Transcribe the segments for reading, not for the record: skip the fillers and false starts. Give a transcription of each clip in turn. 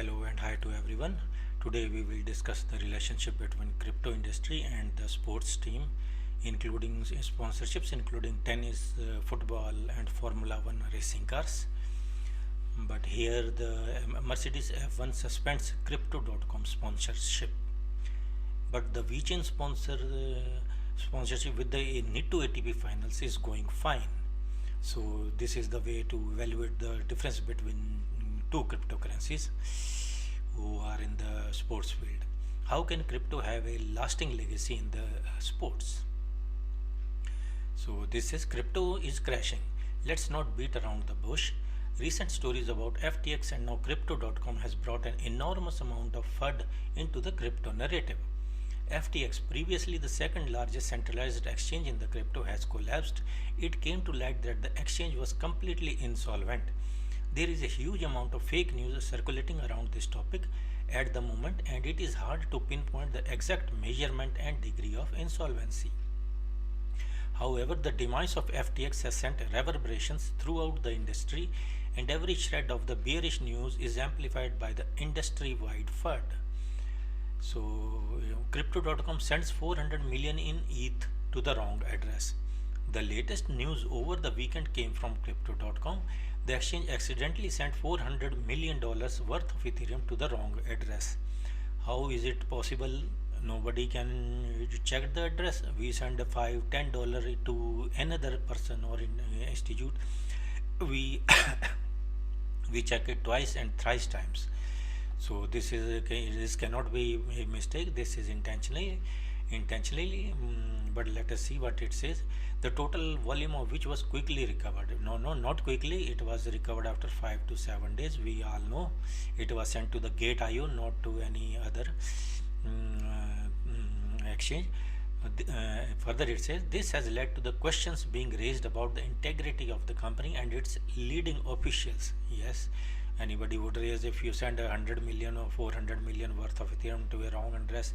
Hello and hi to everyone. Today we will discuss the relationship between crypto industry and the sports team, including sponsorships, including tennis, football, and Formula One racing cars. But here the Mercedes F1 suspends Crypto.com sponsorship. But the VeChain sponsorship with the Nitto ATP finals is going fine. So this is the way to evaluate the difference between two cryptocurrencies who are in the sports field. How can crypto have a lasting legacy in the sports? So this is crypto is crashing. Let's not beat around the bush. Recent stories about FTX and now crypto.com has brought an enormous amount of FUD into the crypto narrative. FTX, previously the second largest centralized exchange in the crypto, has collapsed. It came to light that the exchange was completely insolvent. There is a huge amount of fake news circulating around this topic at the moment, and it is hard to pinpoint the exact measurement and degree of insolvency. However, the demise of FTX has sent reverberations throughout the industry, and every shred of the bearish news is amplified by the industry-wide FUD. So, Crypto.com sends 400 million in ETH to the wrong address. The latest news over the weekend came from Crypto.com. The exchange accidentally sent $400 million worth of Ethereum to the wrong address. How is it possible? Nobody can check the address. We send $5-10 to another person or institute. We we check it twice and thrice times. So this cannot be a mistake. This is intentionally. But let us see what it says. The total volume of which was quickly recovered. No, not quickly. It was recovered after 5 to 7 days. We all know it was sent to the Gate.io, not to any other exchange. Further, it says this has led to the questions being raised about the integrity of the company and its leading officials. Yes, anybody would raise if you send 100 million or 400 million worth of Ethereum to a wrong address.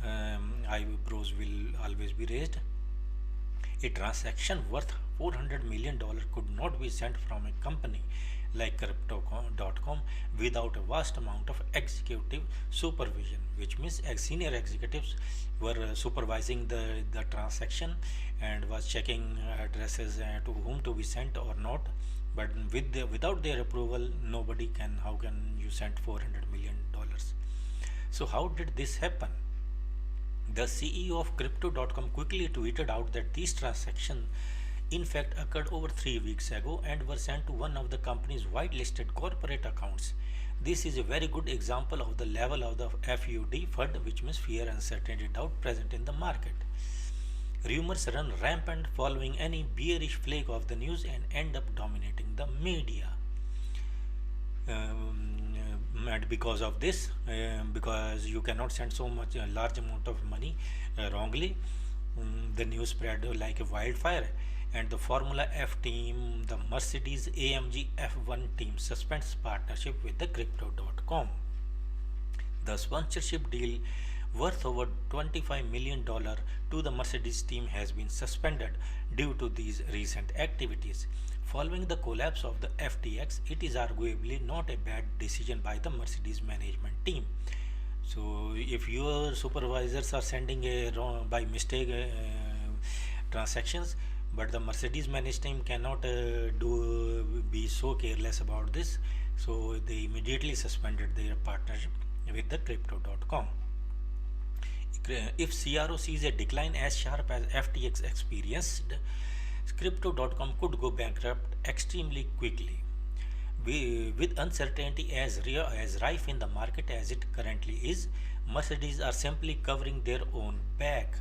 Eyebrows will always be raised. A transaction worth $400 million could not be sent from a company like Crypto.com without a vast amount of executive supervision, which means senior executives were supervising the transaction and was checking addresses to whom to be sent or not. But without their approval, nobody can. How can you send $400 million? So how did this happen? The CEO of Crypto.com quickly tweeted out that these transactions in fact occurred over 3 weeks ago and were sent to one of the company's whitelisted corporate accounts. This is a very good example of the level of the FUD, which means fear, uncertainty, doubt present in the market. Rumors run rampant following any bearish flag of the news and end up dominating the media. And because of this, because you cannot send so much large amount of money wrongly, the news spread like a wildfire, and the Formula F team, the Mercedes AMG F1 team, suspends partnership with the Crypto.com. The sponsorship deal worth over $25 million to the Mercedes team has been suspended due to these recent activities. Following the collapse of the FTX, it is arguably not a bad decision by the Mercedes management team. So if your supervisors are sending a wrong by mistake transactions, but the Mercedes management team cannot be so careless about this, so they immediately suspended their partnership with the Crypto.com. If CRO sees a decline as sharp as FTX experienced, Crypto.com could go bankrupt extremely quickly. With uncertainty as rife in the market as it currently is, Mercedes are simply covering their own back.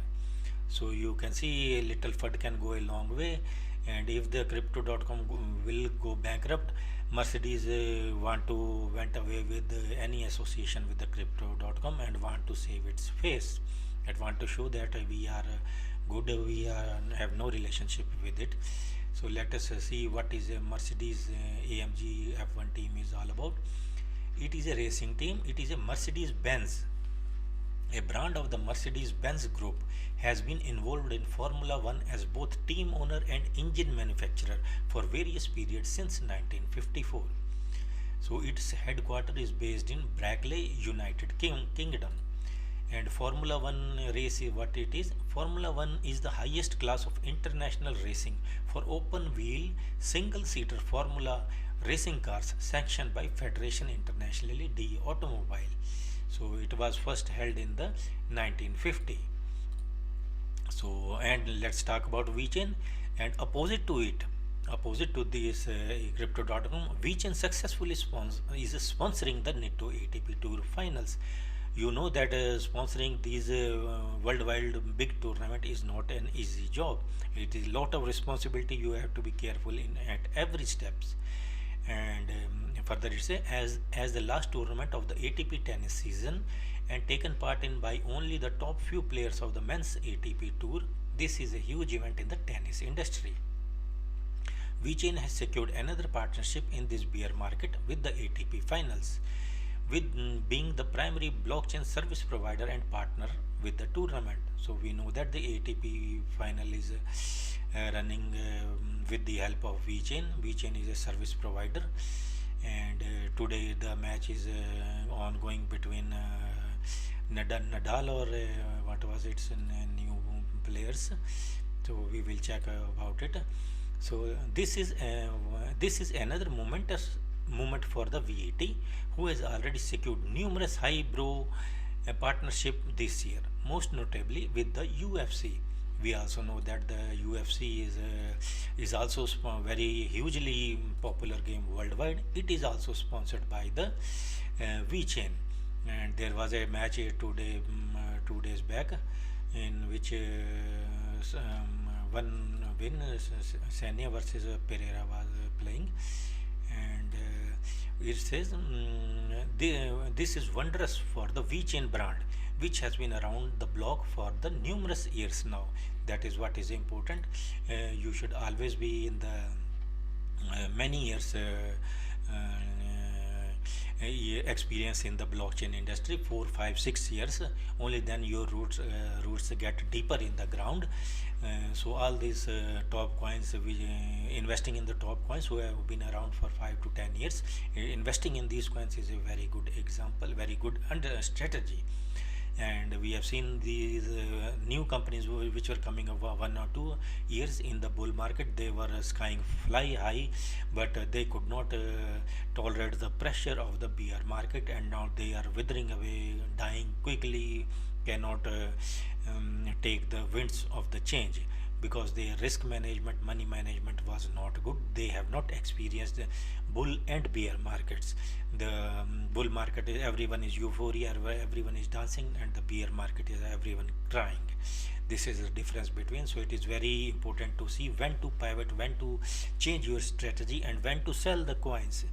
So you can see a little FUD can go a long way, and if the Crypto.com will go bankrupt, Mercedes went away with any association with the Crypto.com and want to save its face and want to show that we are good, have no relationship with it. So let us see what is a Mercedes AMG F1 team is all about. It is a racing team. It is a Mercedes-Benz. A brand of the Mercedes-Benz Group has been involved in Formula One as both team owner and engine manufacturer for various periods since 1954. So its headquarters is based in Brackley, United Kingdom. And Formula 1 race is what it is. Formula 1 is the highest class of international racing for open wheel single seater Formula racing cars sanctioned by Federation Internationale de Automobile. So it was first held in the 1950. So, and let's talk about VeChain. And opposite to this crypto.com, VeChain successfully is sponsoring the Nitto ATP Tour finals. You know that sponsoring these worldwide big tournament is not an easy job. It is a lot of responsibility. You have to be careful in at every steps. And further it says, as the last tournament of the ATP tennis season and taken part in by only the top few players of the men's ATP tour, this is a huge event in the tennis industry. VeChain has secured another partnership in this bear market with the ATP finals, with being the primary blockchain service provider and partner with the tournament. So we know that the ATP final is running with the help of VeChain. VeChain is a service provider, and today the match is ongoing between Nadal or what was its new players. So we will check about it. So this is another moment for the VAT, who has already secured numerous highbrow partnership this year, most notably with the UFC. We also know that the UFC is also very hugely popular game worldwide. It is also sponsored by the VeChain, and there was a match 2 days back in which one win Sanya versus Pereira was playing, and it says this is wondrous for the VeChain brand, which has been around the block for the numerous years now. That is what is important. You should always be in the many years experience in the blockchain industry, 4, 5, 6 years. Only then your roots get deeper in the ground. So all these top coins, investing in the top coins who have been around for 5 to 10 years, investing in these coins is a very good example, very good strategy. And we have seen these new companies which were coming up 1 or 2 years in the bull market. They were skying fly high, but they could not tolerate the pressure of the bear market, and now they are withering away, dying quickly, cannot take the winds of the change, because their risk management, money management was not good. They have not experienced the bull and bear markets. The bull market is everyone is euphoria, everyone is dancing, and the bear market is everyone crying. This is the difference between. So it is very important to see when to pivot, when to change your strategy, and when to sell the coins.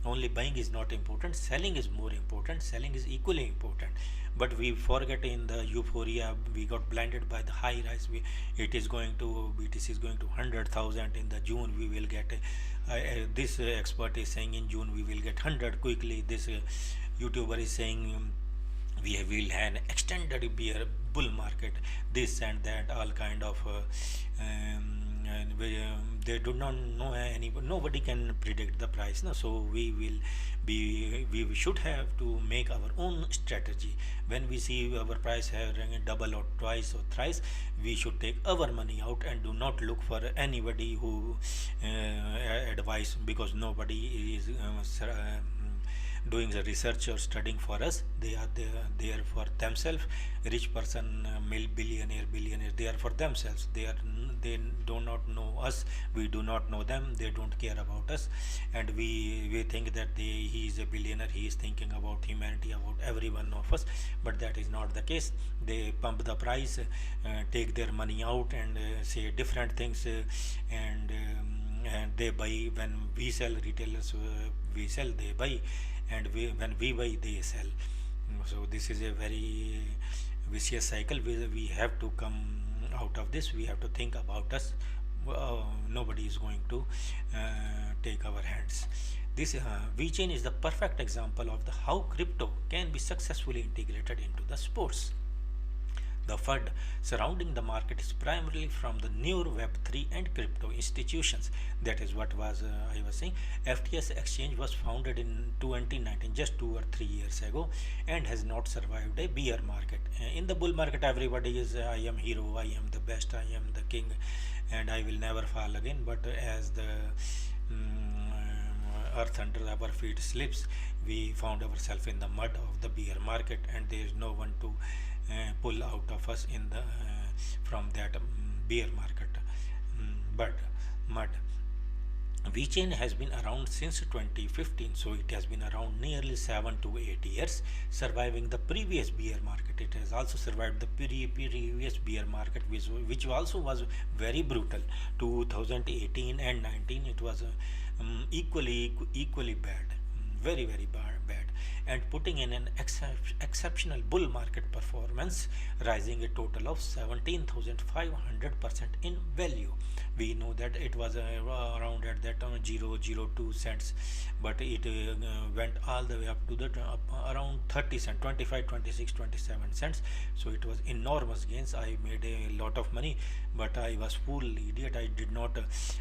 Only buying is not important, selling is more important, selling is equally important. But we forget in the euphoria, we got blinded by the high rise. It is going to, BTC is going to 100,000 in the June. We will get this expert is saying in June we will get 100 quickly. This YouTuber is saying we will have an extended bull market, this and that, all kind of and they do not know nobody can predict the price. No, so we should have to make our own strategy. When we see our price having double or twice or thrice, we should take our money out and do not look for anybody who advice, because nobody is doing the research or studying for us. They are there for themselves. Rich person, billionaire, they are for themselves. They do not know us, we do not know them. They don't care about us, and we think that he is a billionaire, he is thinking about humanity, about every one of us. But that is not the case. They pump the price, take their money out, and say different things, and they buy. When we sell, retailers we sell, they buy, and when we buy, they sell. So this is a very vicious cycle. We have to come out of this. We have to think about us. Nobody is going to take our hands. This VeChain is the perfect example of how crypto can be successfully integrated into the sports. The FUD surrounding the market is primarily from the newer Web3 and crypto institutions. That is what was I was saying. FTS exchange was founded in 2019, just 2 or 3 years ago, and has not survived a bear market. In the bull market, everybody is I am hero, I am the best, I am the king, and I will never fall again. But as the earth under our feet slips, we found ourselves in the mud of the bear market, and there is no one to pull out of us in the from that bear market but mud. VeChain has been around since 2015, so it has been around nearly 7 to 8 years, surviving the previous bear market. It has also survived the previous bear market, which also was very brutal. 2018 and 19, it was equally bad, very bad, and putting in an exceptional bull market performance, rising a total of 17,500% in value. We know that it was around at that time 0.02 cents, but it went all the way up to the around 30 cents, 25, 26, 27 cents. So it was enormous gains. I made a lot of money, but I was full idiot. I did not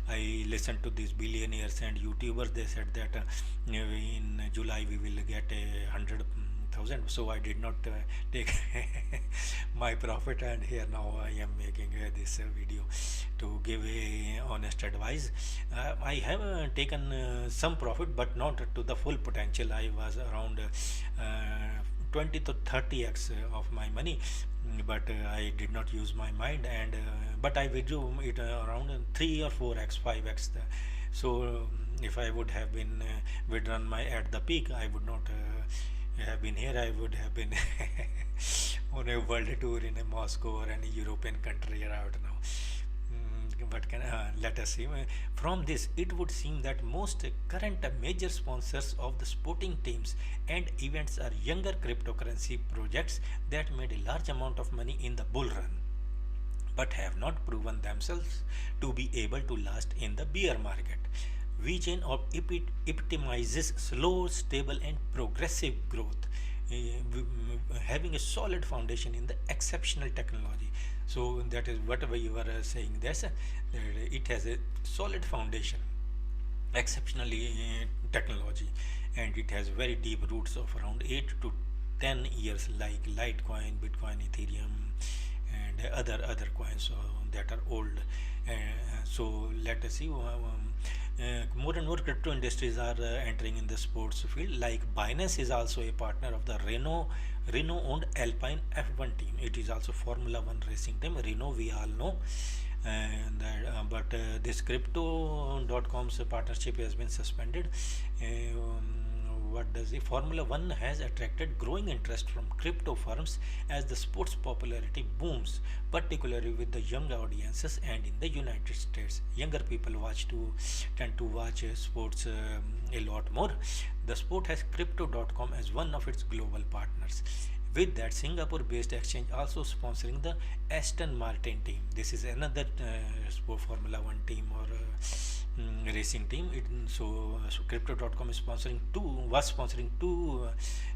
I listened to these billionaires and YouTubers. They said that in July we will get 100,000. So I did not take my profit, and here now I am making this video to give a honest advice. I have taken some profit, but not to the full potential. I was around 20 to 30x of my money, but I did not use my mind, and but I withdrew it around 3 or 4x, 5x. So if I would have been withdrawn my at the peak, I would not have been here. I would have been on a world tour in a Moscow or any European country right now. But let us see. From this, it would seem that most current major sponsors of the sporting teams and events are younger cryptocurrency projects that made a large amount of money in the bull run, but have not proven themselves to be able to last in the bear market. VeChain epitomizes slow, stable, and progressive growth, having a solid foundation in the exceptional technology. So that is what we were saying. That it has a solid foundation, exceptionally technology, and it has very deep roots of around 8 to 10 years, like Litecoin, Bitcoin, Ethereum, and other coins that are old. So let us see. More and more crypto industries are entering in the sports field. Like Binance is also a partner of the Renault-owned Alpine F1 team. It is also Formula One racing team. Renault, we all know. And but this Crypto.com's partnership has been suspended. What does the Formula One has attracted growing interest from crypto firms as the sport's popularity booms, particularly with the young audiences, and in the United States. Younger people tend to watch sports a lot more. The sport has Crypto.com as one of its global partners. With that, Singapore-based exchange also sponsoring the Aston Martin team. This is another sport Formula One team or racing team. So Crypto.com is was sponsoring two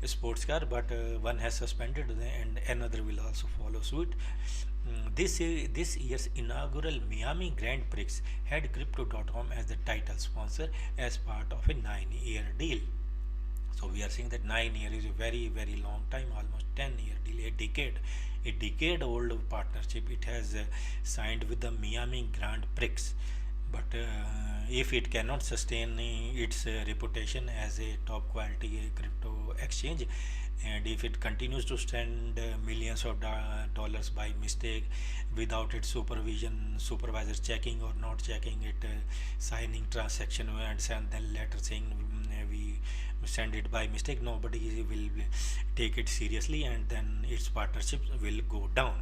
sports car, but one has suspended and another will also follow suit. This year's inaugural Miami Grand Prix had Crypto.com as the title sponsor as part of a 9-year deal. So we are seeing that 9 years is a very long time, almost 10-year deal, a decade old partnership. It has signed with the Miami Grand Prix. But if it cannot sustain its reputation as a top quality crypto exchange, and if it continues to spend millions of dollars by mistake without its supervisor checking or not checking it, signing transaction and then later saying we send it by mistake, nobody will take it seriously, and then its partnership will go down.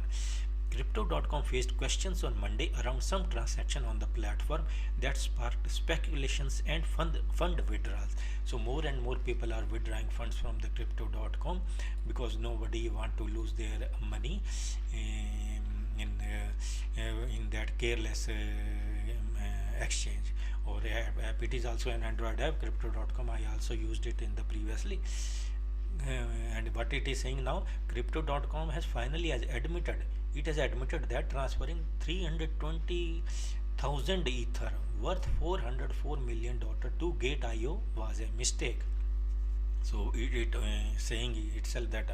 Crypto.com faced questions on Monday around some transaction on the platform that sparked speculations and fund withdrawals. So more and more people are withdrawing funds from the Crypto.com because nobody want to lose their money in that careless exchange or app. It is also an Android app, Crypto.com. I also used it in the previously. And what it is saying now, crypto.com has finally has admitted that transferring 320,000 ether worth $404 million to Gate.io was a mistake. So it saying itself that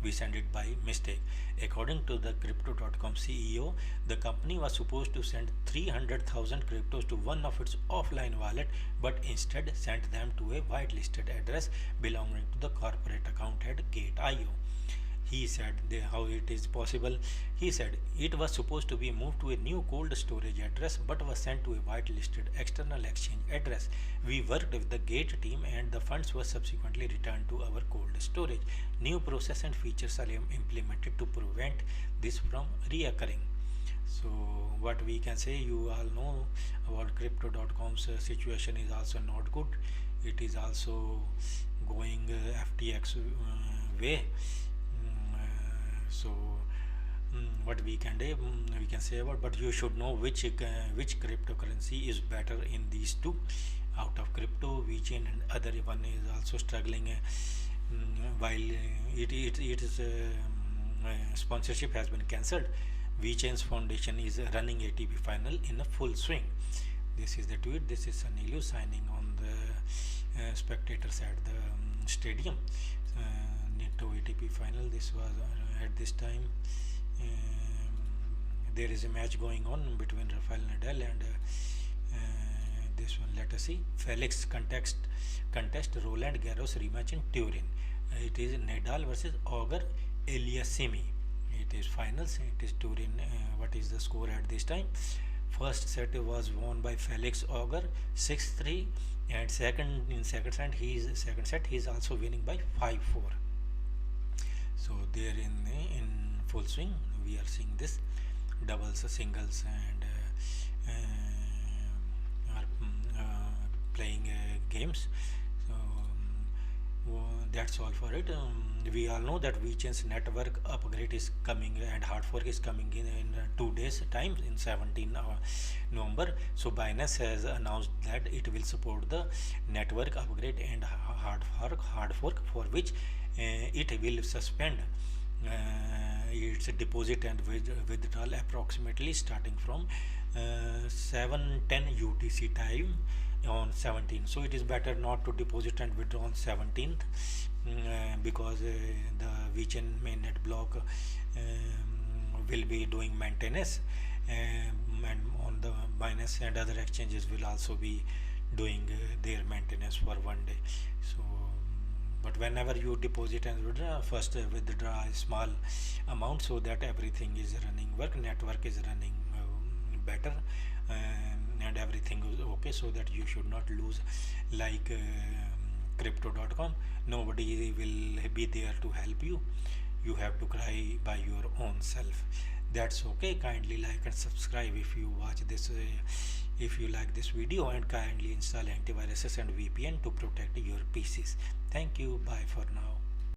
we send it by mistake. According to the crypto.com CEO, the company was supposed to send 300,000 cryptos to one of its offline wallet, but instead sent them to a whitelisted address belonging to the corporate account at Gate.io. He said how it is possible. He said it was supposed to be moved to a new cold storage address but was sent to a whitelisted external exchange address. We worked with the Gate team and the funds were subsequently returned to our cold storage. New process and features are implemented to prevent this from reoccurring. So what we can say, you all know about crypto.com's situation is also not good. It is also going FTX way. So what we can do, we can say about, but you should know which cryptocurrency is better in these two. Out of crypto, VeChain and other one is also struggling, while it is sponsorship has been cancelled. VeChain's foundation is running ATP final in a full swing. This is the tweet. This is Sanilu signing on the spectators at the stadium. NATO ATP final. This was at this time. There is a match going on between Rafael Nadal and this one. Let us see. Felix contest Roland Garros rematch in Turin. It is Nadal versus Auger Aliassime. It is finals. It is Turin. What is the score at this time? First set was won by Felix Auger 6-3, and second set he is also winning by 5-4. So there in full swing we are seeing this doubles, singles, and are playing games. So that's all for it. We all know that VeChain's network upgrade is coming and hard fork is coming in 2 days time, in 17 November. So Binance has announced that it will support the network upgrade and hard fork, for which it will suspend its deposit and withdrawal approximately starting from 7:10 UTC time on 17th. So it is better not to deposit and withdraw on 17th, because the VeChain mainnet block will be doing maintenance, and on the Binance and other exchanges will also be doing their maintenance for 1 day. So but whenever you deposit and withdraw, first withdraw a small amount so that everything is running network is running better, and everything is okay, so that you should not lose like crypto.com. Nobody will be there to help you. You have to cry by your own self. That's okay. Kindly like and subscribe if you watch this, if you like this video, and kindly install antiviruses and VPN to protect your PCs. Thank you. Bye for now.